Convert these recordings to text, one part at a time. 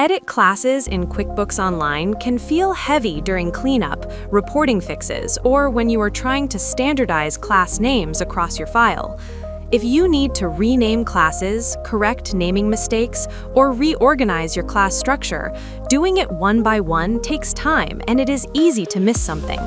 Edit classes in QuickBooks Online can feel heavy during cleanup, reporting fixes, or when you are trying to standardize class names across your file. If you need to rename classes, correct naming mistakes, or reorganize your class structure, doing it one by one takes time and it is easy to miss something.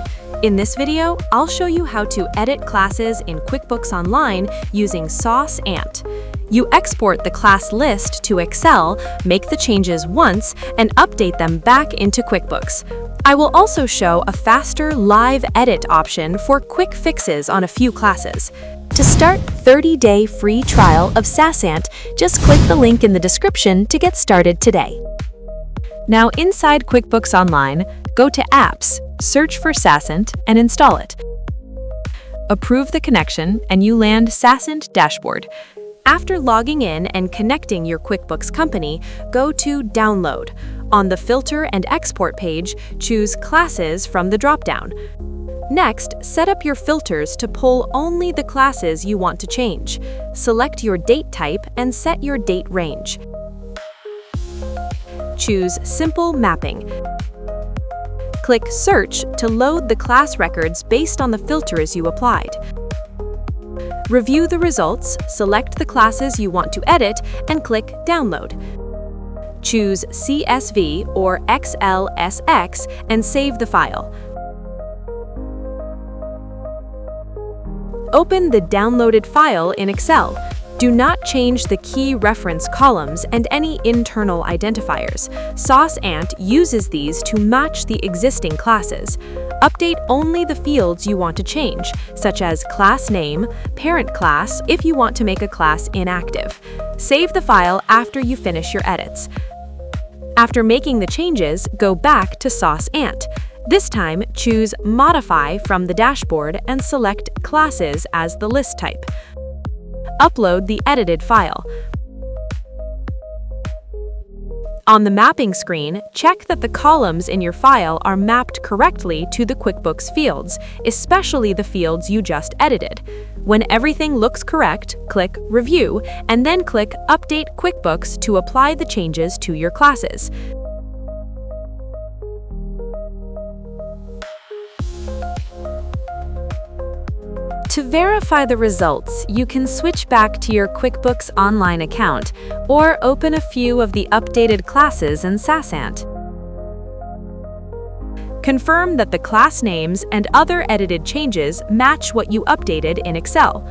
In this video, I'll show you how to edit classes in QuickBooks Online using SaasAnt. You export the class list to Excel, make the changes once, and update them back into QuickBooks. I will also show a faster live edit option for quick fixes on a few classes. To start 30-day free trial of SaasAnt, just click the link in the description to get started today. Now inside QuickBooks Online, go to Apps, search for SaasAnt, and install it. Approve the connection and you land SaasAnt Dashboard. After logging in and connecting your QuickBooks company, go to Download. On the Filter and Export page, choose Classes from the dropdown. Next, set up your filters to pull only the classes you want to change. Select your date type and set your date range. Choose Simple Mapping. Click Search to load the class records based on the filters you applied. Review the results, select the classes you want to edit, and click Download. Choose CSV or XLSX and save the file. Open the downloaded file in Excel. Do not change the key reference columns and any internal identifiers. SaasAnt uses these to match the existing classes. Update only the fields you want to change, such as class name, parent class if you want to make a class inactive. Save the file after you finish your edits. After making the changes, go back to SaasAnt. This time, choose Modify from the dashboard and select Classes as the list type. Upload the edited file. On the mapping screen, check that the columns in your file are mapped correctly to the QuickBooks fields, especially the fields you just edited. When everything looks correct, click Review, and then click Update QuickBooks to apply the changes to your classes. To verify the results, you can switch back to your QuickBooks Online account or open a few of the updated classes in SaasAnt. Confirm that the class names and other edited changes match what you updated in Excel.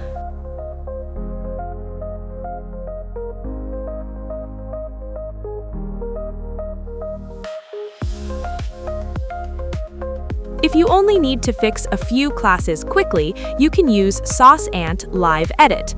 If you only need to fix a few classes quickly, you can use SaasAnt Live Edit.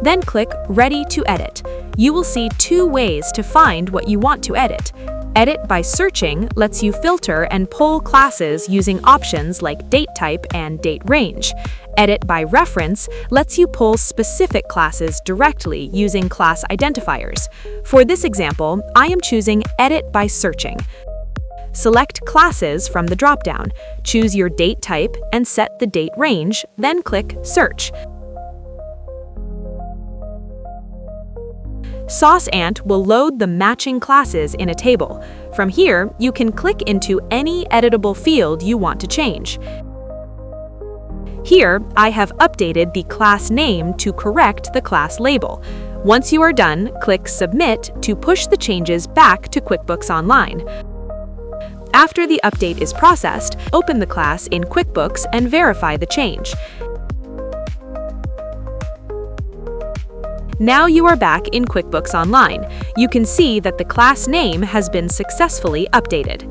Then click Ready to Edit. You will see two ways to find what you want to edit. Edit by searching lets you filter and pull classes using options like date type and date range. Edit by reference lets you pull specific classes directly using class identifiers. For this example, I am choosing Edit by searching. Select Classes from the dropdown, choose your date type and set the date range, then click Search. SaasAnt will load the matching classes in a table. From here, you can click into any editable field you want to change. Here, I have updated the class name to correct the class label. Once you are done, click Submit to push the changes back to QuickBooks Online. After the update is processed, open the class in QuickBooks and verify the change. Now you are back in QuickBooks Online. You can see that the class name has been successfully updated.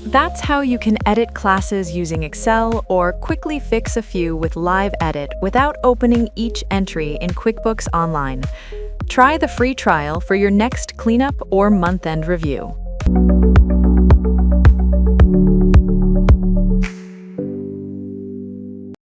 That's how you can edit classes using Excel or quickly fix a few with Live Edit without opening each entry in QuickBooks Online. Try the free trial for your next cleanup or month-end review.